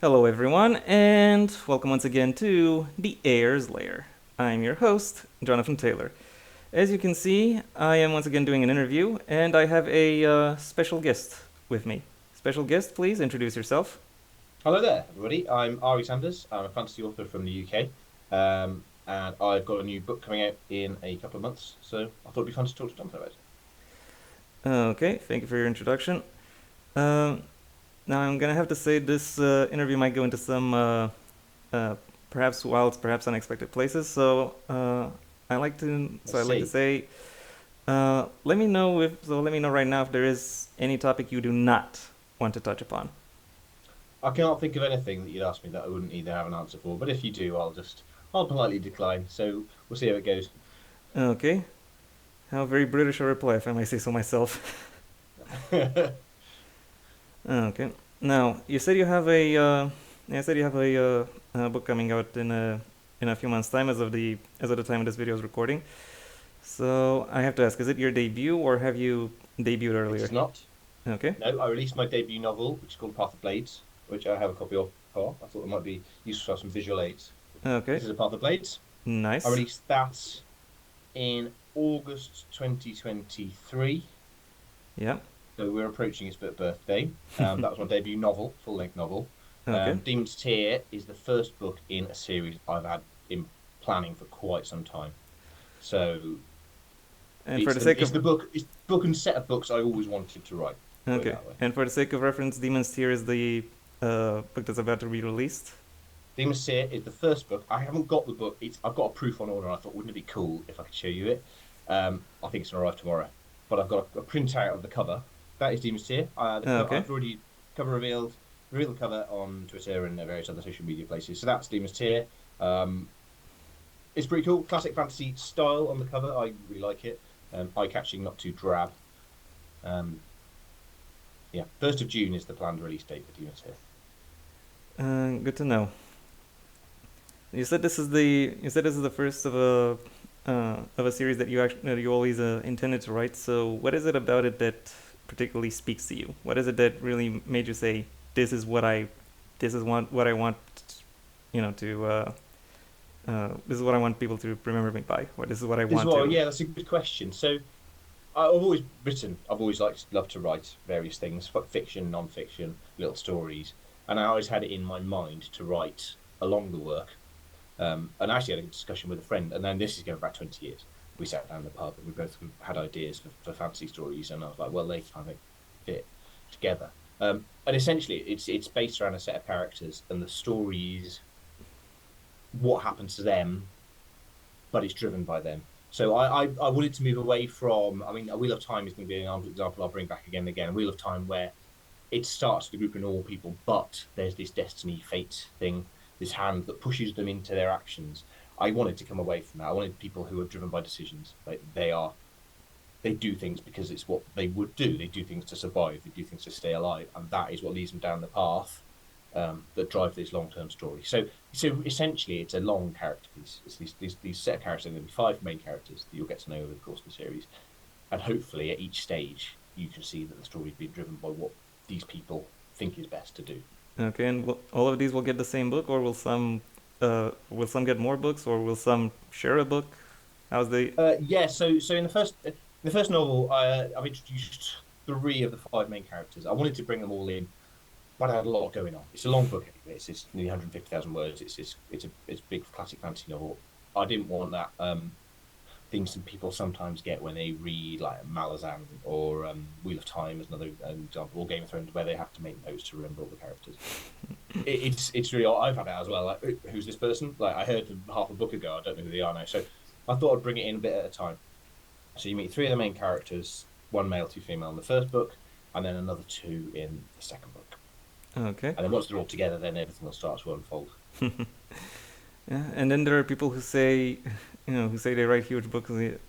Hello, everyone, and welcome once again to the Heir's Lair. I'm your host, Jonathan Taylor. As you can see, I am once again doing an interview, and I have a special guest with me. Special guest, please introduce yourself. Hello there, everybody. I'm Ari Sanders. I'm a fantasy author from the UK, and I've got a new book coming out in a couple of months. So I thought it'd be fun to talk to Jonathan about it. Okay, thank you for your introduction. Um, Now, I'm gonna have to say this interview might go into some uh, perhaps wild, perhaps unexpected places. I I like to see. say, let me know right now if there is any topic you do not want to touch upon. I cannot think of anything that you'd ask me that I wouldn't either have an answer for. But if you do, I'll politely decline. So we'll see how it goes. Okay, how very British a reply, if I may say so myself. Okay. Now, you said you have a book coming out in a few months' time, as of the time of this video's recording. So I have to ask, is it your debut or have you debuted It earlier? is not. Okay. No, I released my debut novel, which is called Path of Blades, which I have a copy of. I thought it might be useful to have some visual aids. Okay. This is a Path of Blades. I Nice. released that in August 2023. Yeah. So we're approaching his birthday. That was my debut novel, full length novel. Okay. Demon's Tear is the first book in a series I've had in planning for quite some time. So And for the sake of it's the book and set of books I always wanted to write. Put it okay, that way. and for the sake of reference, Demon's Tear is the book that's about to be released. Demon's Tear is the first book. I haven't got the book. I've got a proof on order. I thought, wouldn't it be cool if I could show you it? I think it's gonna arrive tomorrow. But I've got a printout of the cover. That is Demon's Tear. The cover Okay. I've already cover revealed the cover on Twitter and various other social media places. So that's Demon's Tear. Um, it's pretty cool. Classic fantasy style on the cover. I really like it. Eye catching, not too drab. Um, yeah, 1st of June is the planned release date for Demon's Tear. Good to know. You said this is the first of a series that you always intended to write. So what is it about it that particularly speaks to you? What is it that really made you say this is what I want, this is what I want people to remember me by, or this is what I As want well, to. yeah, that's a good question. So I've always written. I've always loved to write various things, fiction, non-fiction, little stories, and I always had it in my mind to write along the work. And I actually had a discussion with a friend, and then this is going back 20 years. We sat down in the pub and we both had ideas for fantasy stories, and I was like, well, they kind of fit together. And essentially, it's based around a set of characters, and the stories, what happens to them, but it's driven by them. So I wanted to move away from. I mean, a Wheel of Time is going to be an example I'll bring back again and again. A Wheel of Time where it starts the group in all people, but there's this destiny, fate thing, this hand that pushes them into their actions. I wanted to come away from that. I wanted people who are driven by decisions. Like they do things because it's what they would do. They do things to survive. They do things to stay alive, and that is what leads them down the path that drive this long-term story. So essentially, it's a long character piece. It's these set of characters. There'll be five main characters that you'll get to know over the course of the series, and hopefully, at each stage, you can see that the story is being driven by what these people think is best to do. Okay, and all of these will get the same book, or will some get more books, or will some share a book? How's the Yeah. So in the first novel, I've introduced three of the five main characters. I wanted to bring them all in, but I had a lot going on. It's a long book anyway. It's nearly 150,000 words. It's a big classic fantasy novel. I didn't want that things that people sometimes get when they read like Malazan or Wheel of Time as another example, or Game of Thrones, where they have to make notes to remember all the characters. It's really I've had that as well. Like, who's this person? Like I heard them half a book ago. I don't know who they are now. So I thought I'd bring it in a bit at a time. So you meet three of the main characters, one male, two female in the first book, and then another two in the second book. okay? And then once they're all together, then everything will start to unfold. Yeah, and then there are people who say, who say they write huge books, even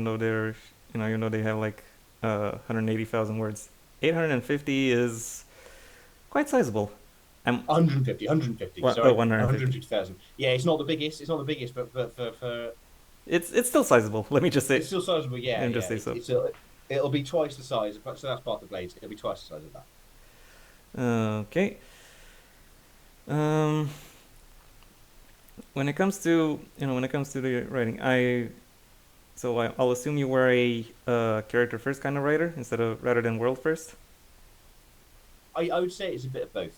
though even though they have like 180,000 words. 850 is quite sizable. I'm 150, oh, sorry, 150. 150,000. Yeah, it's not the biggest. It's not the biggest, but for It's still sizable. Let me just say, it's still sizable. let Yeah, me just yeah. say so. It'll be twice the size. So that's part of the blades. It'll be twice the size of that. Okay. Um, when it comes to when it comes to the writing, I'll assume you were a character first kind of writer instead of rather than world first. I would say it's a bit of both.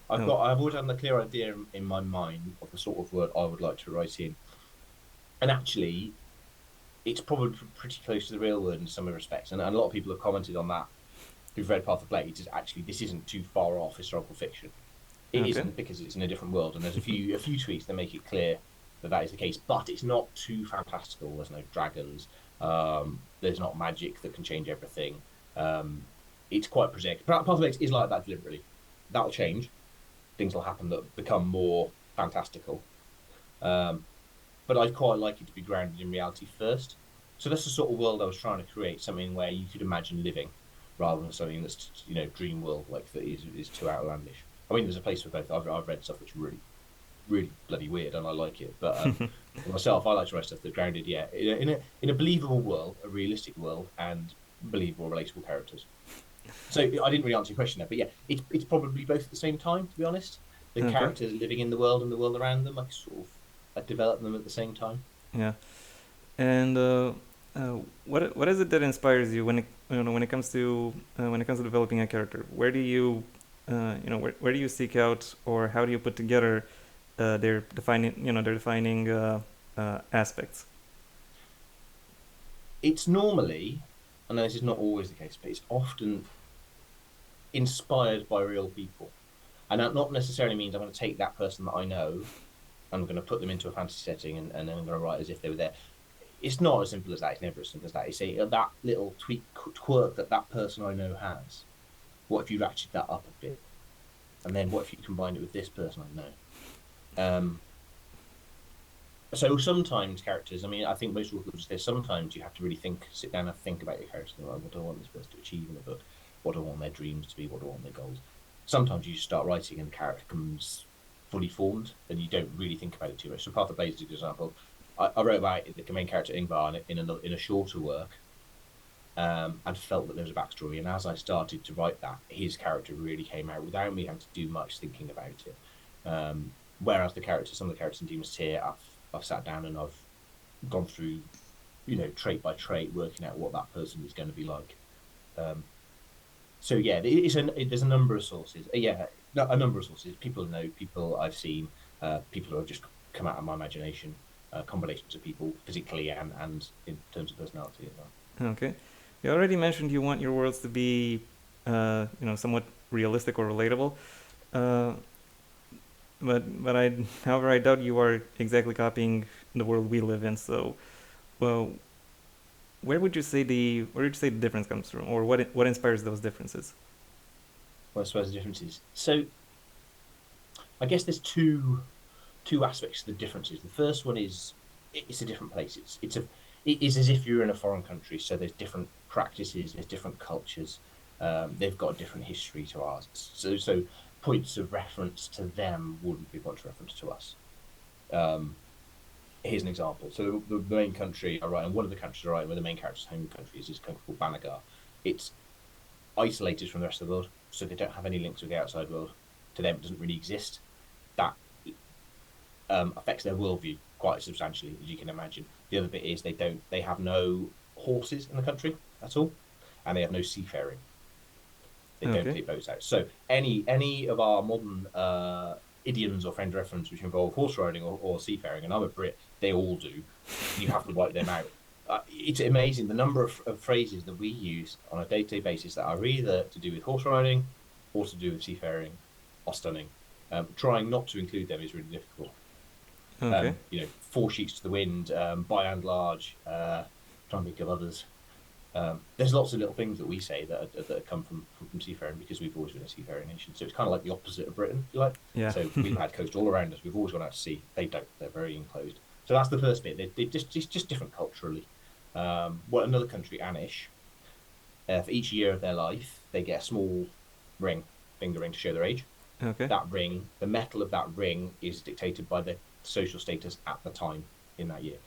Oh, I've always had a clear idea in my mind of the sort of world I would like to write in, and actually, it's probably pretty close to the real world in some respects. And a lot of people have commented on that who've read Path of Blades. Is actually this isn't too far off historical fiction. It okay. isn't because it's in a different world, and there's a few tweets that make it clear that that is the case. But it's not too fantastical. There's no dragons. There's not magic that can change everything. Um, it's quite prosaic. Path of Blades is like that deliberately. That'll change. Things will happen that become more fantastical. Um, but I quite like it to be grounded in reality first. So that's the sort of world I was trying to create, something where you could imagine living, rather than something that's dream world like that is too outlandish. I mean, there's a place for both. I've read stuff that's really bloody weird, and I like it. But for myself, I like to write stuff that's grounded, yeah, in a believable world, a realistic world, and believable, relatable characters. So I didn't really answer your question there, but yeah, it's probably both at the same time. To be honest, the Okay. characters living in the world and the world around them, I develop them at the same time. Yeah. And what is it that inspires you when when it comes to developing a character? Where do you where do you seek out, or how do you put together their defining aspects? It's normally, I know this is not always the case, but it's often inspired by real people. And that not necessarily means I'm going to take that person that I know, I'm going to put them into a fantasy setting, and then I'm going to write as if they were there. It's not as simple as that. It's never as simple as that. It's that little tweak quirk that that person I know has. What if you ratchet that up a bit? And then what if you combine it with this person I know? Um, so sometimes characters, I mean, I think most authors say sometimes you have to really sit down and think about your character. Like, what do I want this person to achieve in the book? What do I want their dreams to be? What do I want their goals? Sometimes you just start writing and the character comes fully formed and you don't really think about it too much. So Path of Blades is a good example. I wrote about the main character Ingvar in a shorter work, and felt that there was a backstory. And as I started to write that, his character really came out without me having to do much thinking about it. Whereas some of the characters in Demons Tier, I've sat down and I've gone through, trait by trait, working out what that person is going to be like. Um, so yeah, there's a number of sources. Yeah, a number of sources. People I know, people I've seen, people who have just come out of my imagination, combinations of people physically and in terms of personality as well. Okay. You already mentioned you want your worlds to be somewhat realistic or relatable. Uh, however, I doubt you are exactly copying the world we live in. So, well, where would you say the difference comes from, or what inspires those differences? Well, I suppose the difference is so. I guess there's two aspects to the differences. The first one is it's a different place. It is as if you're in a foreign country. So there's different practices, there's different cultures. They've got a different history to ours. So points of reference to them wouldn't be points of reference to us. Um, Here's an example. So the main country I write, and one of the countries I write, where the main character's home country is this country called Banagar. It's isolated from the rest of the world, so they don't have any links with the outside world. To them, it doesn't really exist. That affects their worldview quite substantially, as you can imagine. The other bit is they have no horses in the country at all, and they have no seafaring. They don't Okay. take boats out. So any of our modern idioms or frame of reference which involve horse riding or seafaring, and I'm a Brit, they all do. You have to wipe them out. It's amazing the number of phrases that we use on a day-to-day basis that are either to do with horse riding or to do with seafaring are stunning. Trying not to include them is really difficult. Okay. Four sheets to the wind, by and large, trying to think of others. There's lots of little things that we say that come from seafaring because we've always been a seafaring nation. So it's kind of like the opposite of Britain, if you like. Yeah. So we've had coast all around us. We've always gone out to sea. They don't. They're very enclosed. So that's the first bit. They just different culturally. What another country, Anish, for each year of their life, they get a small ring, finger ring to show their age. Okay. That ring, the metal of that ring, is dictated by their social status at the time in that year.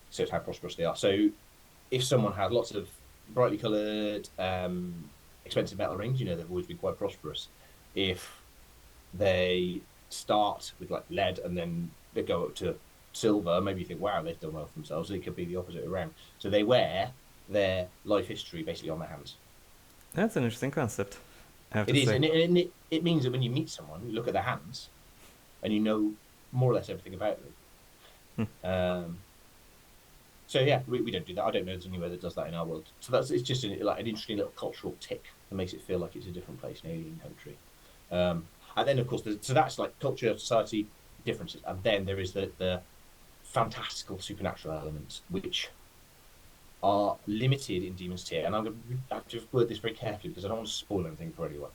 So it's how prosperous they are. So if someone has lots of brightly coloured, expensive metal rings, they've always been quite prosperous. If They start with like lead and then they go up to silver. Maybe you think, wow, they've done well for themselves. It could be the opposite around. So they wear their life history basically on their hands. That's an interesting concept, I have It to is, say. and it means that when you meet someone, you look at their hands and you know more or less everything about them. Hmm. So yeah, we don't do that. I don't know there's anywhere that does that in our world. So it's just like an interesting little cultural tick that makes it feel like it's a different place, an alien country. And then of course, so that's like culture, society differences, and then there is the fantastical supernatural elements which are limited in Demon's Tier. And I'm going to have to word this very carefully because I don't want to spoil anything for anyone.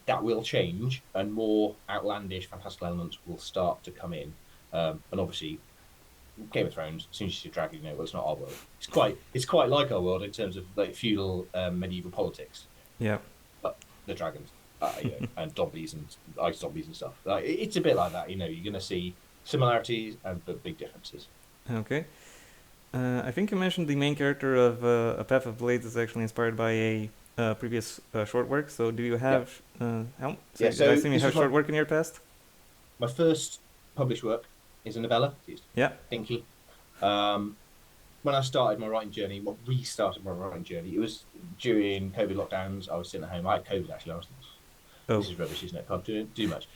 That will change, and more outlandish, fantastical elements will start to come in. And obviously, Game of Thrones, as soon as you see a dragon, you know, well, it's not our world. It's quite like our world in terms of like feudal medieval politics, Yeah. but the dragons, and zombies and ice zombies and stuff. Like it's a bit like that. You know, you're going to see similarities and but big differences. Okay. I think you mentioned the main character of A Path of Blades is actually inspired by a previous short work. So do you Yeah, have how? So yeah. I So assume you this have was short work in your past. my first published work is a novella. It's Yeah. dinky. Um, when I started my writing journey, well, restarted my writing journey, it was during COVID lockdowns. I was sitting at home. I had COVID actually. I was like, Oh. this is rubbish, isn't it? Can't do much.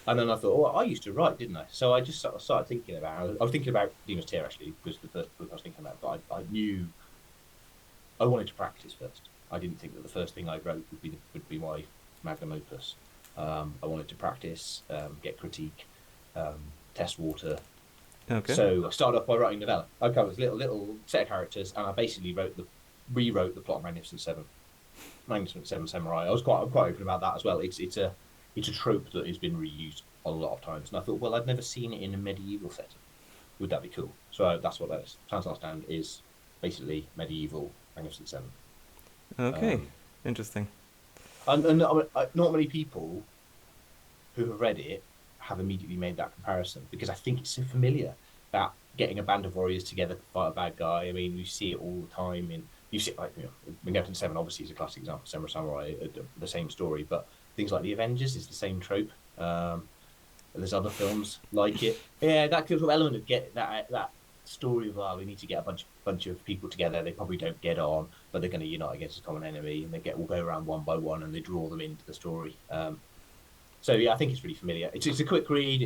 And then I thought, oh, I used to write, didn't I? So I just sort of started thinking about. I was thinking about Demon's Tear actually was the first book I was thinking about, but I knew I wanted to practice first. I didn't think that the first thing I wrote would be my magnum opus. I wanted to practice, get critique, test water. Okay. So I started off by writing novella. Okay, it was little set of characters, and I basically rewrote the plot of Magnificent Seven Samurai. I'm quite open about that as well. It's a trope that has been reused a lot of times, and I thought, well, I've never seen it in a medieval setting. Would that be cool? So that's what that is. Plans Last Stand is basically medieval Magnificent Seven. Okay. Um, Interesting. and not many people who have read it have immediately made that comparison because I think it's so familiar that getting a band of warriors together to fight a bad guy. I mean, you see it all the time. You see it like Magnificent Seven obviously is a classic example. Samurai, the same story, but things like the Avengers is the same trope. There's other films like it. Yeah, that sort of element of get that story of we need to get a bunch of people together. They probably don't get on, but they're going to unite against a common enemy, and we'll go around one by one, and they draw them into the story. So yeah, I think it's really familiar. It's a quick read.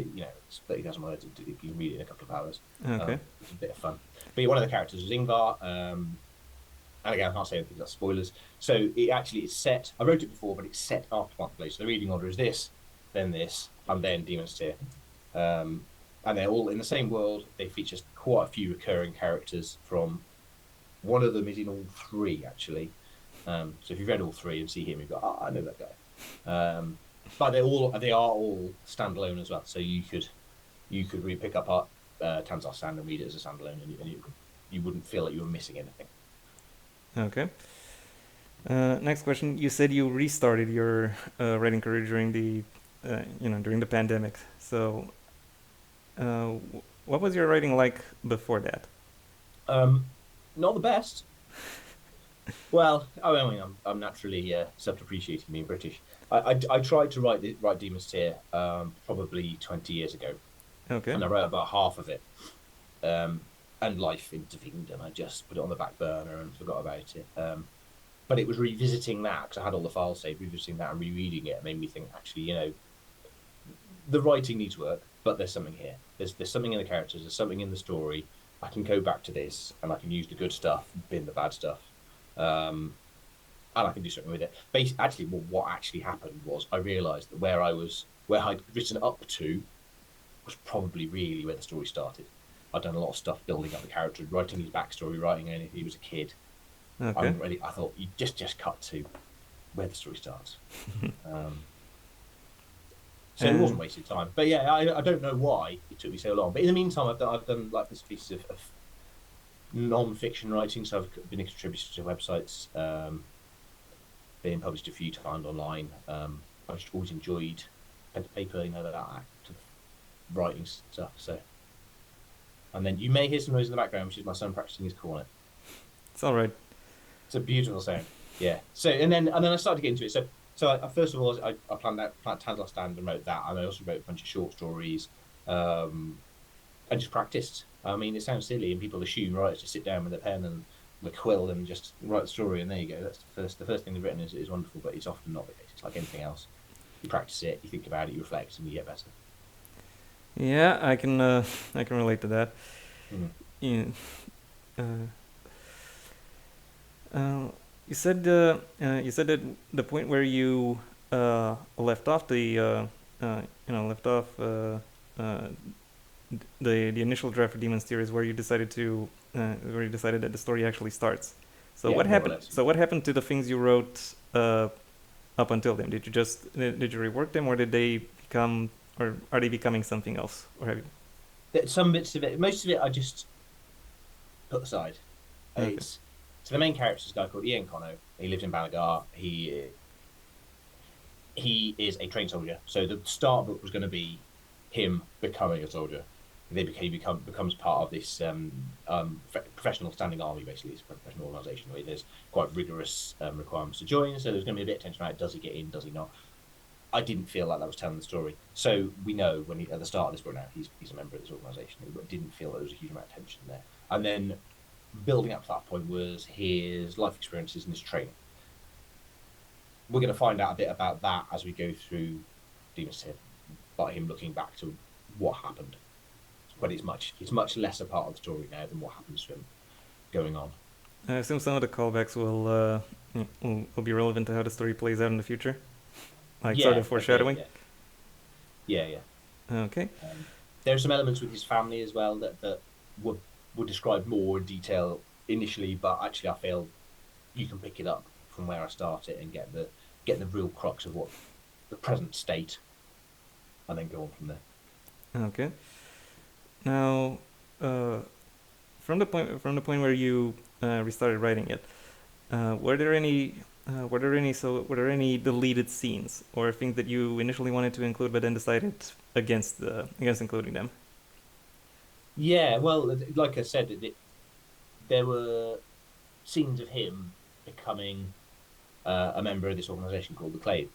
It's 30,000 words. You can read it in a couple of hours. Okay. It's a bit of fun. But yeah, one of the characters was Ingvar. And again, I can't say anything that's spoilers. So it's set. I wrote it before, but it's set after Marketplace. So the reading order is this, then this, and then Demon's Tear. And they're all in the same world. They feature quite a few recurring characters from. One of them is in all three actually. So if you've read all three and see him, you've got I know that guy. But they are all standalone as well. So you could really pick up Tanzar Sand and read it as a standalone, and you wouldn't feel like you were missing anything. Okay. Next question. You said you restarted your writing career during during the pandemic. So, what was your writing like before that? Not the best. Well, I mean, I'm naturally self-depreciating, being British. I tried to write Demon's Tear probably 20 years ago, Okay. and I wrote about half of it. Um, and life intervened, and I just put it on the back burner and forgot about it. But it was revisiting that because I had all the files saved. Revisiting that and rereading it made me think, actually, the writing needs work, but there's something here. There's something in the characters. There's something in the story. I can go back to this, and I can use the good stuff, bin the bad stuff. Um, and I can do something with it. Actually, what actually happened was I realised that where I'd written up to was probably really where the story started. I'd done a lot of stuff building up the character, writing his backstory, writing if he was a kid. Okay. I thought you just cut to where the story starts. So it wasn't wasted time. But yeah, I don't know why it took me so long. But in the meantime, I've done like this piece of non-fiction writing. So I've been a contributor to websites, being published a few times online. I've just always enjoyed pen to paper, that act of writing stuff. So, and then you may hear some noise in the background, which is my son practicing his cornet. It's all right. It's a beautiful sound. Yeah. So and then I started to get into it. So first of all, I planned Tandler Stand and wrote that, and I also wrote a bunch of short stories, um, and just practiced. I mean, it sounds silly, and people assume right to sit down with a pen and the quill and just write a story, and there you go. That's the first thing they've written is wonderful, but it's often not the case. It's like anything else. You practice it, you think about it, you reflect, and you get better. Yeah, I can relate to that. Mm. You, uh, uh, you said that the point where you left off left off uh, the initial draft for Demon's Tier is where you decided that the story actually starts. So Yeah, what more or happened? less. So what happened to the things you wrote up until then? Did you rework them, or did they become, or are they becoming something else? Or have you? Some bits of it, most of it, I just put aside. Okay. It's so the main character is a guy called Ian Conno. He lives in Balagar. He is a trained soldier. So the start book was going to be him becoming a soldier. Becomes part of this professional standing army. Basically, it's a professional organisation where there's quite rigorous requirements to join. So there's going to be a bit of tension about does he get in, does he not? I didn't feel like that was telling the story. So we know when at the start of this book now he's a member of this organisation. It didn't feel like there was a huge amount of tension there. And then building up to that point was his life experiences and his training. We're going to find out a bit about that as we go through Demon's Tip, by him looking back to what happened. But it's much less a part of the story now than what happens to him going on. I assume some of the callbacks will be relevant to how the story plays out in the future, like sort Yeah, of foreshadowing. yeah. Okay. There are some elements with his family as well that were described more in detail initially, but actually I feel you can pick it up from where I start it and get the real crux of what the present state, and then go on from there. Okay. Now, uh, from the point where you restarted writing it, were there any deleted scenes or things that you initially wanted to include but then decided against including them? Yeah, well, like I said, there were scenes of him becoming a member of this organization called the Clade.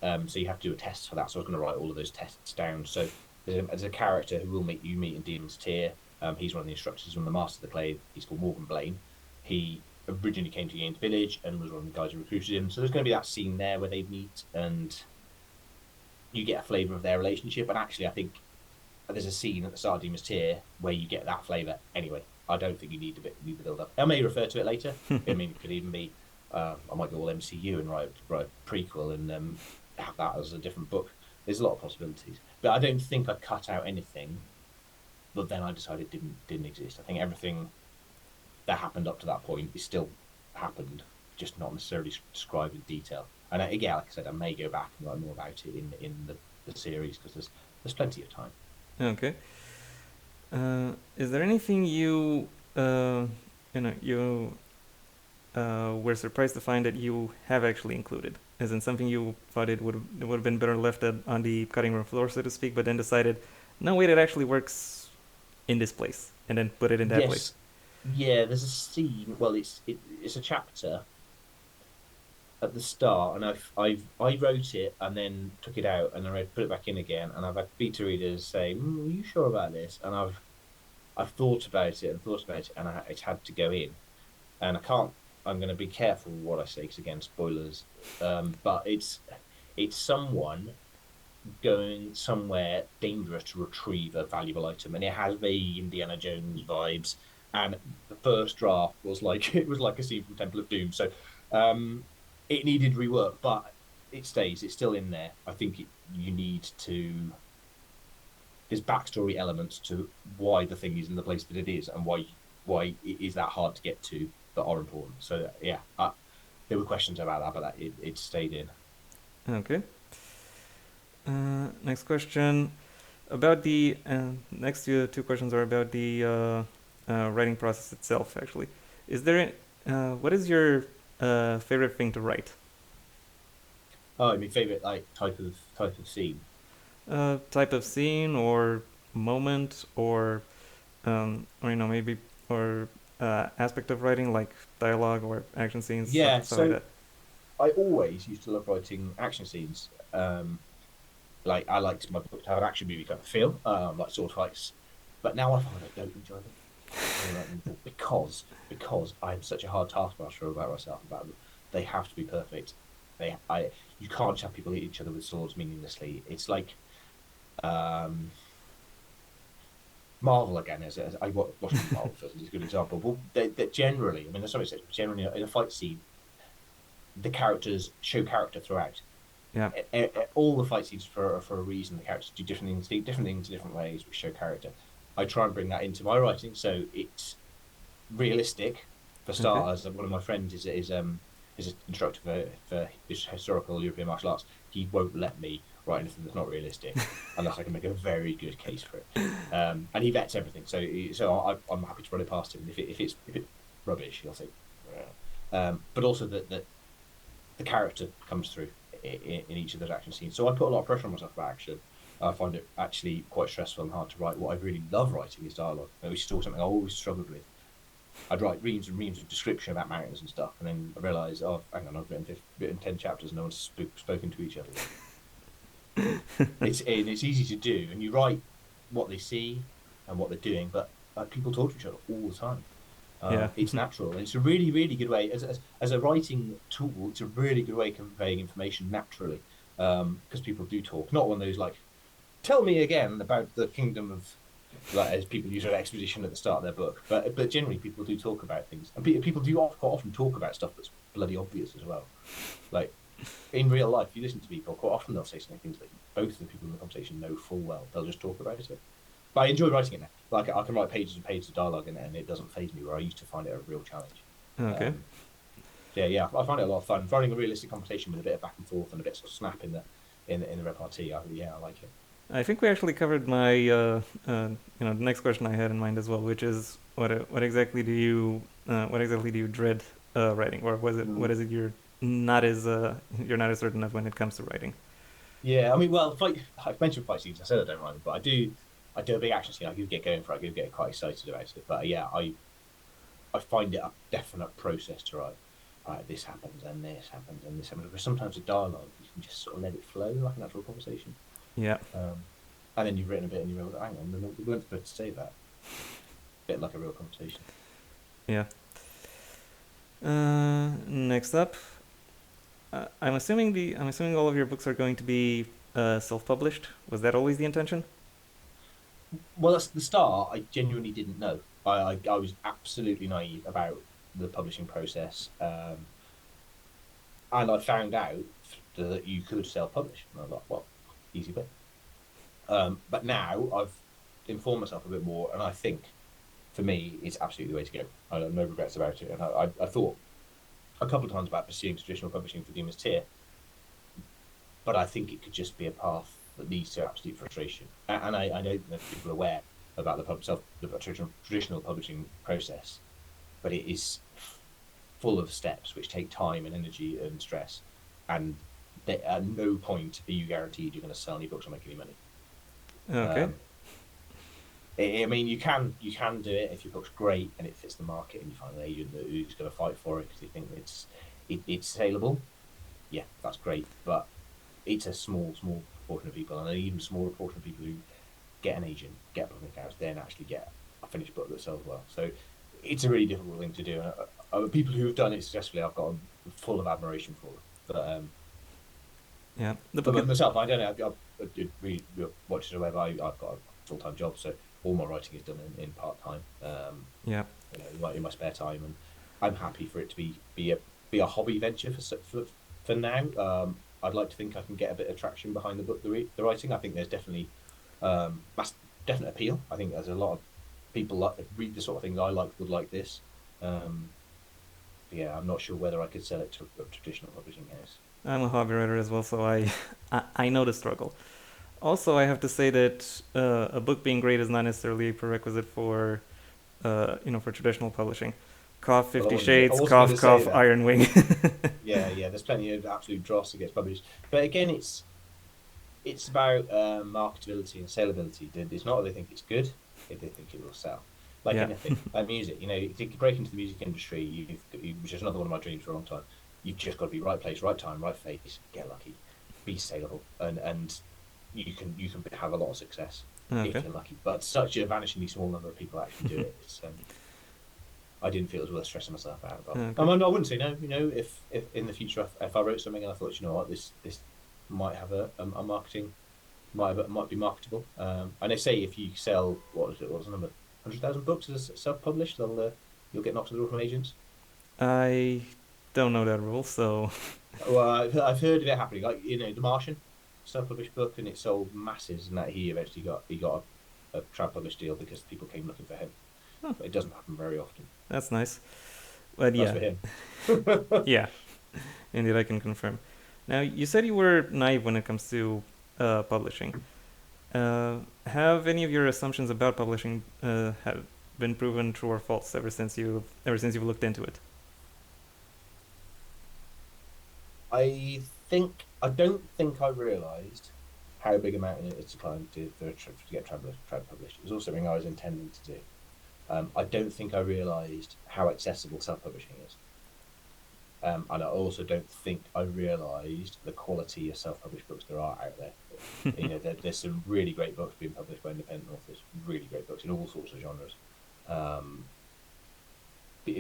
So you have to do a test for that. So I was going to write all of those tests down. So there's a character who will meet in Demon's Tier. He's one of the instructors from the Master of the Clade. He's called Morgan Blaine. He originally came to Yane's village and was one of the guys who recruited him. So there's going to be that scene there where they meet and you get a flavour of their relationship. And actually, I think there's a scene at the start of Demon's Tier where you get that flavour anyway. I don't think you need the build up. I may refer to it later. I mean, it could even be I might go all MCU and write a prequel and have that as a different book. There's a lot of possibilities, but I don't think I cut out anything. But then I decided didn't exist. I think everything that happened up to that point is still happened, just not necessarily described in detail. And again, like I said, I may go back and write more about it in the series because there's plenty of time. Okay. Is there anything you were surprised to find that you have actually included? As in something you thought it would have been better left on the cutting room floor, so to speak, but then decided, no, wait, it actually works in this place, and then put it in that place. Yes, yeah. There's a scene. Well, it's a chapter at the start, and I wrote it and then took it out and then I put it back in again, and I've had beta readers say, "Are you sure about this?" And I've thought about it and thought about it, and it's had to go in, and I can't. I'm going to be careful what I say because again, spoilers. But it's someone going somewhere dangerous to retrieve a valuable item, and it has very Indiana Jones vibes. And the first draft was like it was like a scene from Temple of Doom. So um, it needed rework, but it stays. It's still in there. I think you need to. There's backstory elements to why the thing is in the place that it is, and why it is that hard to get to that are important. So yeah, there were questions about that, but it stayed in. Okay. Next question about the next two questions are about the writing process itself. Actually, is there what is your favorite thing to write? Oh, my favorite like type of scene. Type of scene or moment or maybe or aspect of writing like dialogue or action scenes Yeah, stuff like so that. I always used to love writing action scenes. Like I liked my book to have an action movie kind of feel, like sword fights. But now I find I don't enjoy them. I don't like them at all because I'm such a hard taskmaster about myself about them. They have to be perfect. You can't just have people hit each other with swords meaninglessly. It's like um, Marvel again. As I watched Marvel films is a good example. Well, they generally, I mean, there's some exceptions. Generally, in a fight scene, the characters show character throughout. Yeah. All the fight scenes for a reason. The characters do different things in different ways, which show character. I try and bring that into my writing, so it's realistic. For Okay. starters, one of my friends is an instructor for historical European martial arts. He won't let me write anything that's not realistic unless I can make a very good case for it. And he vets everything, I'm happy to run it past him. If it's rubbish, he'll say. But also that the character comes through in each of those action scenes. So I put a lot of pressure on myself about action. I find it actually quite stressful and hard to write. What I really love writing is dialogue, which is still something I always struggled with. I'd write reams and reams of description about mountains and stuff, and then I realise, oh, hang on, I've written 10 chapters and no one's spoken to each other yet. It's easy to do, and you write what they see and what they're doing, but people talk to each other all the time. Yeah. It's natural, and it's a really, really good way as a writing tool. It's a really good way of conveying information naturally, because people do talk. Not one of those like, tell me again about the kingdom of, like as people use an exposition at the start of their book. But generally, people do talk about things, and people do quite often talk about stuff that's bloody obvious as well. Like in real life, you listen to people quite often; they'll say something things that both of the people in the conversation know full well. They'll just talk about it. But I enjoy writing it now. Like I can write pages and pages of dialogue in it, and it doesn't faze me. Where I used to find it a real challenge. Okay. Um, yeah, I find it a lot of fun. Writing a realistic conversation with a bit of back and forth and a bit sort of snap in the repartee. Yeah, I like it. I think we actually covered my, the next question I had in mind as well, which is what exactly do you dread writing, or what Mm. is it you're not as certain of when it comes to writing? Yeah, I mean, well, I've mentioned fight scenes. I said I don't write them, but I do. I do a big action scene. I do get going for it. I do get quite excited about it. But yeah, I find it a definite process to write. Right, this happens and this happens and this happens. Because sometimes with dialogue, you can just sort of let it flow like a natural conversation. Yeah. And then you've written a bit and you realize, hang on, we weren't supposed to say that. A bit like a real conversation. Yeah. Next up, I'm assuming all of your books are going to be self-published. Was that always the intention? Well, that's the start. I genuinely didn't know. I was absolutely naive about the publishing process, and I found out that you could self-publish. And I was like, well, easy bit. But now I've informed myself a bit more, and I think for me, it's absolutely the way to go. I have no regrets about it. And I thought a couple of times about pursuing traditional publishing for Demons Tier, but I think it could just be a path that leads to absolute frustration. And I know that people are aware about the traditional publishing process, but it is full of steps which take time and energy and stress. And at no point are you guaranteed you're going to sell any books or make any money. Okay. Um, I mean, you can do it if your book's great and it fits the market, and you find an agent who's going to fight for it because they think it's saleable. Yeah, that's great, but it's a small proportion of people, and an even smaller proportion of people who get an agent, get a publishing house, then actually get a finished book that sells well. So it's a really difficult thing to do. And people who have done it successfully, I've got full of admiration for them. Yeah. The But book. myself, I don't know. I did read watch it or whatever. I've got a full time job, so all my writing is done in part time. Yeah. In my spare time, and I'm happy for it to be a hobby venture for now. I'd like to think I can get a bit of traction behind the book, the writing. I think there's definitely that's definite appeal. I think there's a lot of people like read the sort of things I like would like this. Um, yeah, I'm not sure whether I could sell it to a traditional publishing house. I'm a hobby writer as well, so I know the struggle. Also, I have to say that a book being great is not necessarily a prerequisite for for traditional publishing. Cough, Well, 50 Shades, I wasn't going cough, to say cough, that. Iron Wing. Yeah. There's plenty of absolute dross that gets published, but again, it's about marketability and saleability. It's not that they think it's good; if they think it will sell. Like Yeah. anything, like music. If you could break into the music industry, which is another one of my dreams for a long time, you've just got to be right place, right time, right face, get lucky, be saleable, and you can have a lot of success Okay. if you're lucky. But such a vanishingly small number of people actually do it. I didn't feel it was worth stressing myself out about. Okay. I wouldn't say no. If in the future if I wrote something and I thought, what, this might have a marketing might be marketable. And they say if you sell what was the number 100,000 books as self-published, you'll get knocked to the door from agents. I don't know that rule, so Well, I've heard of it happening. Like The Martian, self-published book, and it sold masses, and that he eventually got a trad published deal because people came looking for him. But it doesn't happen very often. that's nice. But That's yeah, for him. yeah, indeed, I can confirm. Now, you said you were naive when it comes to publishing. Have any of your assumptions about publishing have been proven true or false ever since you've looked into it? I don't think I realised how big a mountain it is to climb to get trad published. It was also something I was intending to do. I don't think I realised how accessible self-publishing is. And I also don't think I realised the quality of self-published books there are out there. There's some really great books being published by independent authors, really great books in all sorts of genres. Um,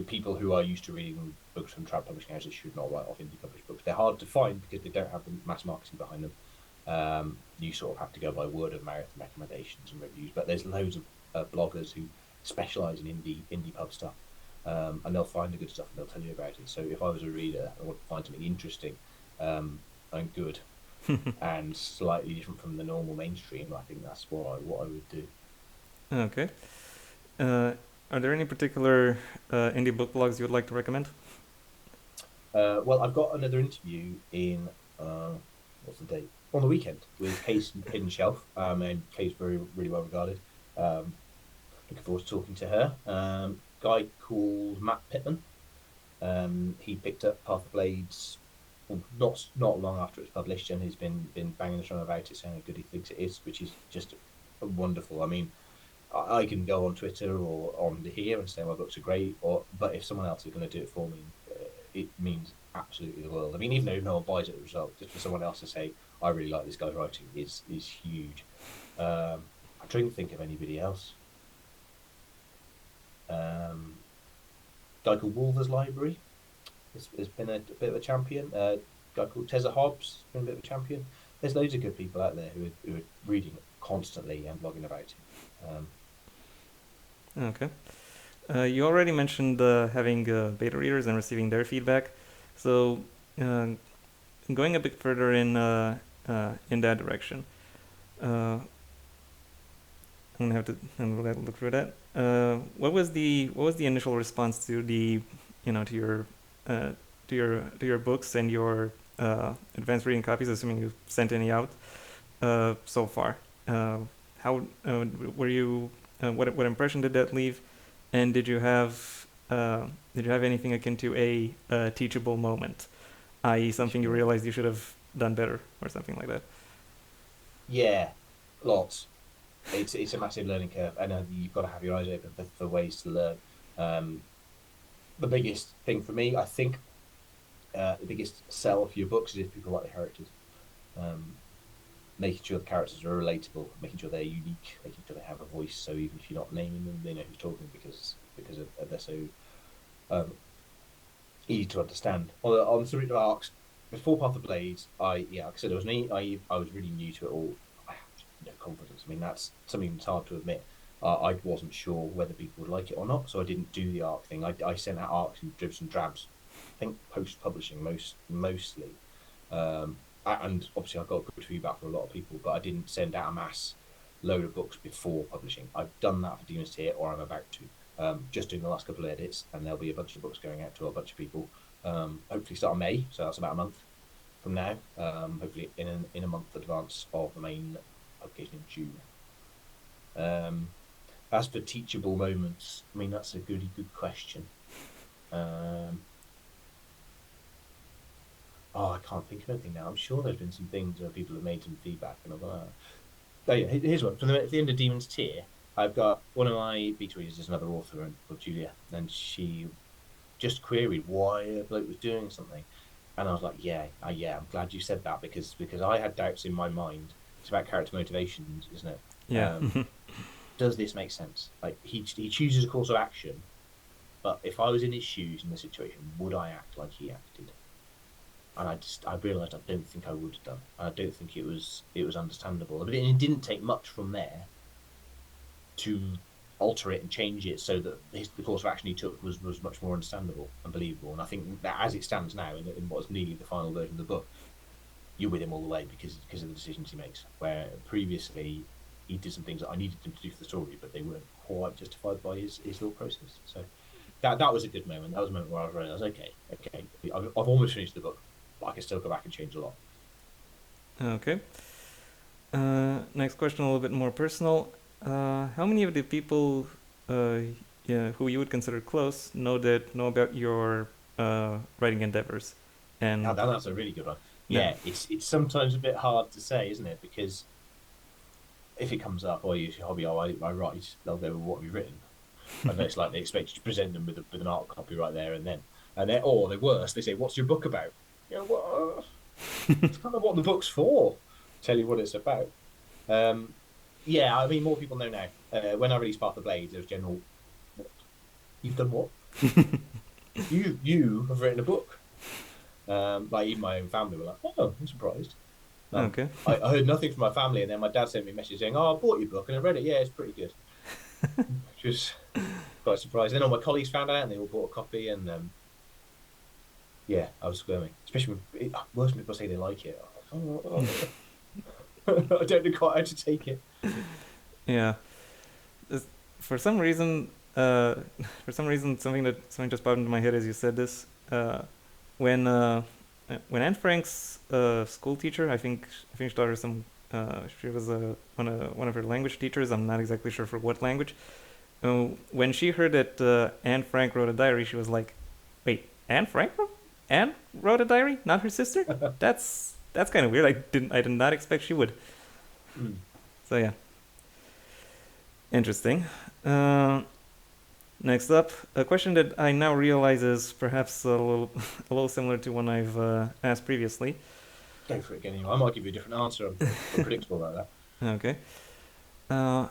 People who are used to reading books from trad publishing houses should not write off indie published books. They're hard to find because they don't have the mass marketing behind them. You sort of have to go by word of mouth and recommendations and reviews. But there's loads of bloggers who specialise in indie pub stuff, and they'll find the good stuff and they'll tell you about it. So if I was a reader, I would find something interesting and good and slightly different from the normal mainstream. I think that's what I would do. Okay. Uh, are there any particular indie book blogs you would like to recommend? Well, I've got another interview in what's the date? On the weekend with Case Hidden Shelf, and Kay's very really well regarded. Um, Looking forward to talking to her. Guy called Matt Pittman. He picked up Path of Blades not long after it was published, and he's been banging the drum about it, saying how good he thinks it is, which is just wonderful. I mean, I can go on Twitter or on here and say my books are great, but if someone else is going to do it for me, it means absolutely the world. I mean, even though no one buys it as a result, just for someone else to say I really like this guy's writing is huge. I don't think of anybody else. Guy called Wolver's Library has been a bit of a champion. Guy called Tezza Hobbs has been a bit of a champion. There's loads of good people out there who are reading constantly and blogging about it. Okay. You already mentioned having beta readers and receiving their feedback. So, uh, going a bit further in that direction, I'm gonna look through that. What was the initial response to the you know uh, to your books and your advanced reading copies, assuming you sent any out so far? How were you? What impression did that leave? And did you have anything akin to a teachable moment, i.e., something you realized you should have done better or something like that? Yeah, lots. It's a massive learning curve, and you've got to have your eyes open for ways to learn. Um, the biggest thing for me, I think, the biggest sell for your books is if people like the characters. Um, Making sure the characters are relatable, making sure they're unique, making sure they have a voice. So even if you're not naming them, they know who's talking because they're so um, easy to understand. On some of the arcs before Path of Blades, like I said, I was really new to it all. I had no confidence. I mean, that's something that's hard to admit. I wasn't sure whether people would like it or not, so I didn't do the arc thing. I sent out arcs in dribs and drabs. I think post publishing mostly. And obviously I got good feedback from a lot of people, but I didn't send out a mass load of books before publishing. I've done that for Demons Tier, or I'm about to. Just doing the last couple of edits, and there'll be a bunch of books going out to a bunch of people. Hopefully start in May, so that's about a month from now. Hopefully in a month advance of the main publication in June. As for teachable moments, I mean that's a good question. Um, I can't think of anything now. I'm sure there's been some things where people have made some feedback, and I've gone, oh yeah, here's one. At the end of Demon's Tier, I've got one of my beta readers is another author called Julia, and she just queried why a bloke was doing something. And I was like, yeah, I'm glad you said that because I had doubts in my mind. It's about character motivations, isn't it? Yeah. Um, does this make sense? Like he chooses a course of action, but if I was in his shoes in the situation, would I act like he acted? And I realised I don't think I would have done. I don't think it was understandable. But it didn't take much from there to alter it and change it so that the course of action he took was much more understandable and believable. And I think that as it stands now in what's nearly the final version of the book, you're with him all the way because of the decisions he makes. Where previously he did some things that I needed him to do for the story, but they weren't quite justified by his thought process. So that was a good moment. That was a moment where I realized, okay, I've almost finished the book, but I can still go back and change a lot. Okay. Next question, a little bit more personal. How many of the people, uh, yeah, who you would consider close, know about your writing endeavors? Now And that's a really good one. yeah, Yeah, it's sometimes a bit hard to say, isn't it? Because if it comes up, or you use your hobby, I write, they'll go, "What have you written?" And it's like they expect you to present them with an art copy right there and then, or the worst, they say, "What's your book about?" You know, what? It's kind of what the book's for. Tell you what it's about. Um, yeah, I mean, more people know now. When I released Path of Blades, there was general, "What? You've done what? You have written a book." Like even my own family were like, "Oh, I'm surprised." okay. I heard nothing from my family, and then my dad sent me a message saying, "Oh, I bought your book and I read it. Yeah, it's pretty good." Which was quite surprised. Then all my colleagues found out, and they all bought a copy, and yeah, I was squirming. Especially when worse when people say they like it. Oh, I don't know quite how to take it. Yeah. This- For some reason, uh, something just popped into my head as you said this. When uh, when Anne Frank's school teacher, I think she taught her some. She was one of her language teachers. I'm not exactly sure for what language. When she heard that Anne Frank wrote a diary, she was like, "Wait, Anne wrote a diary, not her sister? That's kind of weird. I did not expect she would." Mm. So yeah, interesting. Uh, Next up, a question that I now realize is perhaps a little a little similar to one I've asked previously. Go for it, again. I might give you a different answer. I'm predictable like that. Okay. Uh,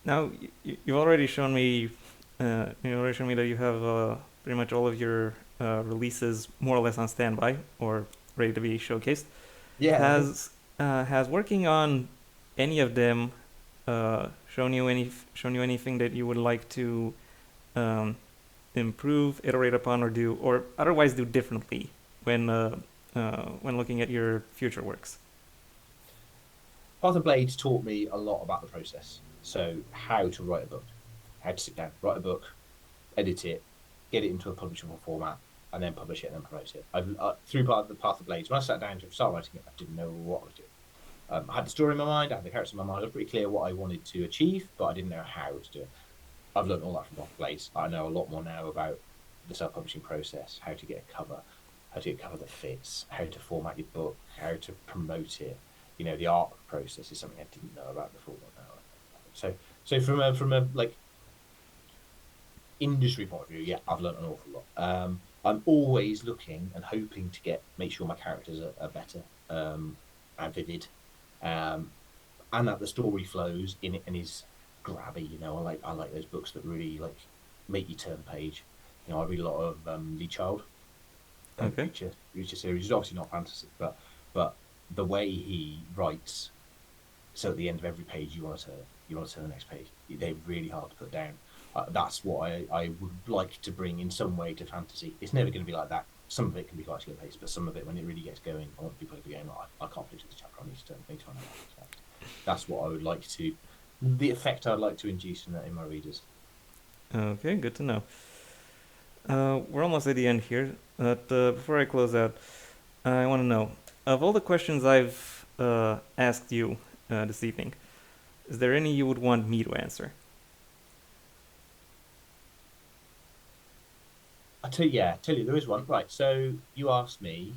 Now you've already shown me, that you have pretty much all of your releases more or less on standby or ready to be showcased. Yeah, I think Has working on any of them shown you anything that you would like to um, improve, iterate upon, or do, or otherwise do differently when looking at your future works? Path of Blades taught me a lot about the process. So how to write a book, how to sit down, write a book, edit it, get it into a publishable format, and then publish it and then promote it. Through part of the Path of Blades, when I sat down to start writing it, I didn't know what I was doing. I had the story in my mind, I had the characters in my mind. I was pretty clear what I wanted to achieve, but I didn't know how to do it. I've learned all that from Path of Blades. I know a lot more now about the self-publishing process, how to get a cover, how to get a cover that fits, how to format your book, how to promote it. The art process is something I didn't know about before. So from a like industry point of view, yeah, I've learned an awful lot. I'm always looking and hoping to make sure my characters are better and vivid, um, and that the story flows in it and is grabby. I like those books that really like make you turn the page. I read a lot of Lee Child and Okay. Reacher series. It's obviously not fantasy, but the way he writes, so at the end of every page you want to turn the next page. They're really hard to put down. That's what I would like to bring in some way to fantasy. It's never going to be like that. Some of it can be quite slow paced, but some of it, when it really gets going, I want people to be going, oh, I can't finish this chapter. I need to find out. That's what I would like to, the effect I'd like to induce in my readers. Okay, good to know. We're almost at the end here, but before I close out, I want to know, of all the questions I've asked you this evening, is there any you would want me to answer? I tell you, there is one. Right. So you asked me,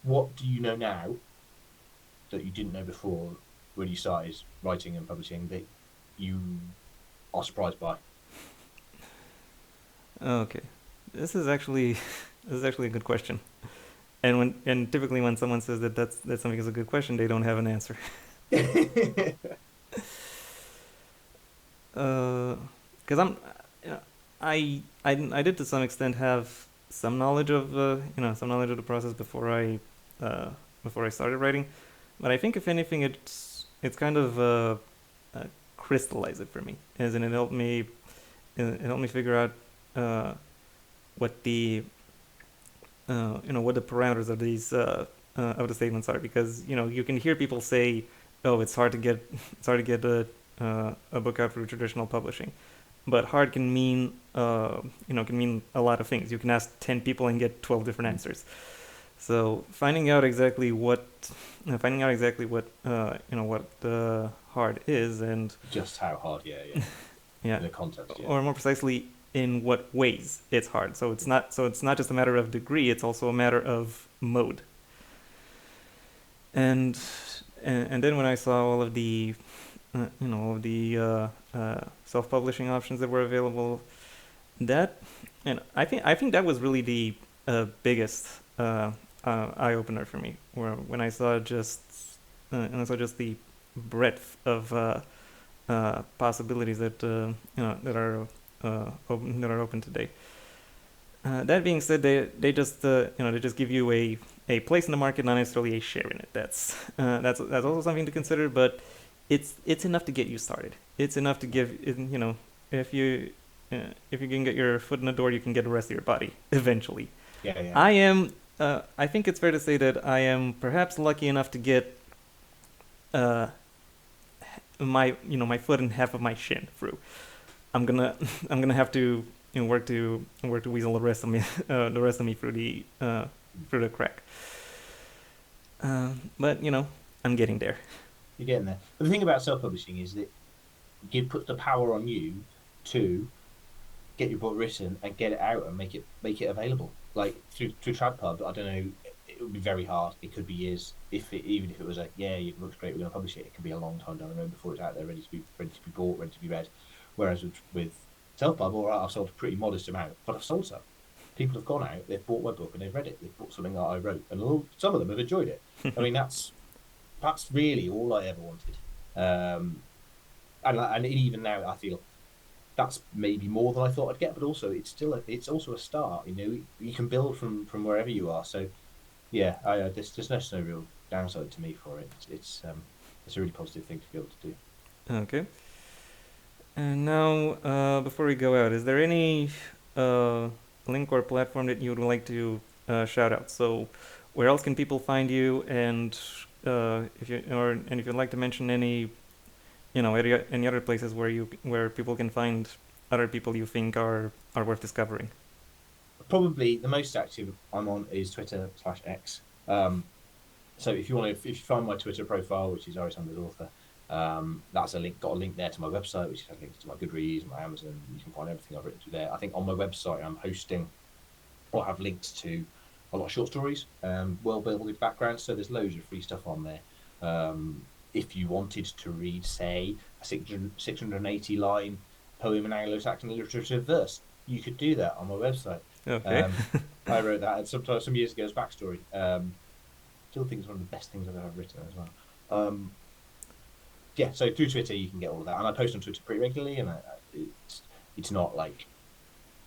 what do you know now that you didn't know before when you started writing and publishing that you are surprised by? Okay, this is actually This is actually a good question. And typically when someone says that something is a good question, they don't have an answer. Because you know, I did to some extent have some knowledge of some knowledge of the process uh, before I started writing, but I think if anything it's kind of crystallized it for me, as in it helped me figure out uh, what the what the parameters of these of the statements are, because you can hear people say, oh, it's hard to get a book out through traditional publishing, but hard can mean can mean a lot of things. You can ask 10 people and get 12 different answers. So finding out exactly what hard is, and Just how hard, yeah. yeah, In the context, yeah. or more precisely, in what ways it's hard. It's not just a matter of degree; it's also a matter of mode. And and then when I saw all of the all of the self-publishing options that were available, that and I think that was really the biggest eye opener for me. Where when I saw just the breadth of possibilities that are open today. That being said, they just give you a place in the market, not necessarily a share in it. That's also something to consider, but it's enough to get you started. It's enough to give if you if you can get your foot in the door, you can get the rest of your body eventually. Yeah. I am. I think it's fair to say that I am perhaps lucky enough to get uh, my foot and half of my shin through. I'm gonna I'm gonna have to work to weasel the rest of me through the crack. But I'm getting there. You're getting there. But the thing about self-publishing is that it puts the power on you to get your book written and get it out and make it available. Like through TradPub, I don't know. It would be very hard. It could be years. Even if it was your book's great, we're going to publish it. It could be a long time down the road before it's out there, ready to be bought, ready to be read. Whereas with self-pub, all right, I've sold a pretty modest amount, but I've sold some. People have gone out, they've bought my book and they've read it. They've bought something that I wrote, and some of them have enjoyed it. I mean, that's really all I ever wanted. And even now, I feel that's maybe more than I thought I'd get, but also it's also a start. You can build from wherever you are. So yeah, there's no real downside to me for it. It's a really positive thing to be able to do. Okay. And now, before we go out, is there any uh, link or platform that you would like to shout out? So, where else can people find you? And if you'd like to mention any other places where people can find other people you think are worth discovering. Probably the most active I'm on is Twitter/X. So if you find my Twitter profile, which is Iris Anders Author, that's got a link there to my website, which has links to my Goodreads, my Amazon. You can find everything I've written through there. I think on my website I'm hosting or have links to a lot of short stories, well built with backgrounds. So there's loads of free stuff on there. If you wanted to read, say, a 680 line poem in Anglo-Saxon literature verse, you could do that on my website. Okay. I wrote that some years ago as backstory. Still think it's one of the best things I've ever written as well. Yeah, so through Twitter you can get all of that, and I post on Twitter pretty regularly, and it's not like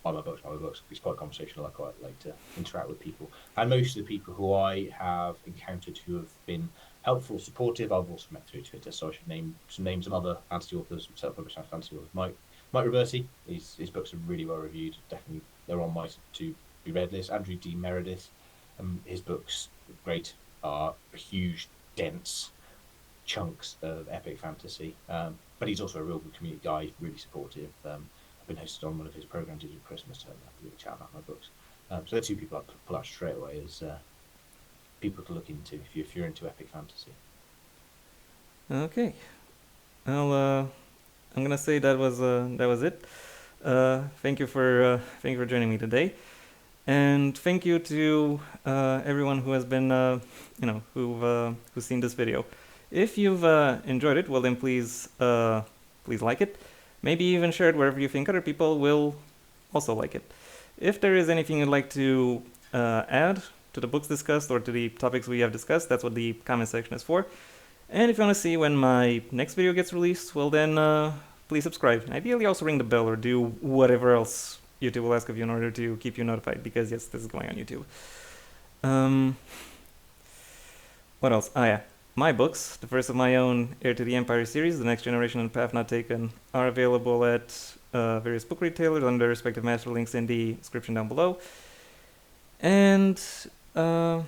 buy my books. It's quite conversational. I quite like to interact with people, and most of the people who I have encountered who have been helpful, supportive, I've also met through Twitter. So I should name some other fantasy authors, self-published fantasy authors. Mike Roberti, his books are really well reviewed. Definitely, they're on my to be read list. Andrew D. Meredith, his books great, are huge, dense chunks of epic fantasy. But he's also a real good community guy, really supportive. I've been hosted on one of his programs at Christmas to really chat about my books. So they're two people I pull out straight away as people to look into if you're into epic fantasy. Okay. Well, I'm gonna say that was it. Thank you for joining me today, and thank you to everyone who has been who's seen this video. If you've enjoyed it, well then please like it. Maybe even share it wherever you think other people will also like it. If there is anything you'd like to add to the books discussed or to the topics we have discussed, that's what the comment section is for. And if you want to see when my next video gets released, well then, please subscribe. Ideally also ring the bell or do whatever else YouTube will ask of you in order to keep you notified, because yes, this is going on YouTube. What else? Ah yeah, my books, the first of my own Heir to the Empire series, The Next Generation and Path Not Taken, are available at various book retailers under respective master links in the description down below. And yeah,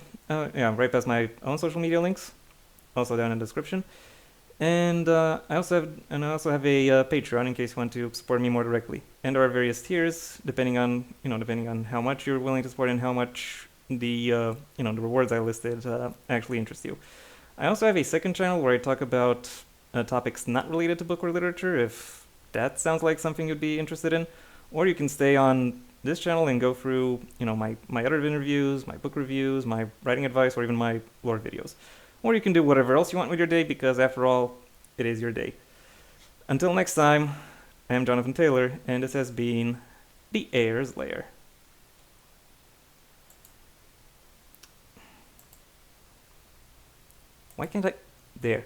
right past my own social media links, also down in the description. And I also have a Patreon in case you want to support me more directly. And there are various tiers depending on how much you're willing to support and how much the the rewards I listed actually interest you. I also have a second channel where I talk about topics not related to book or literature, if that sounds like something you'd be interested in. Or you can stay on this channel and go through my edited interviews, my book reviews, my writing advice, or even my lore videos. Or you can do whatever else you want with your day, because after all, it is your day. Until next time, I am Jonathan Taylor, and this has been the Heir's Lair. Why can't I? There.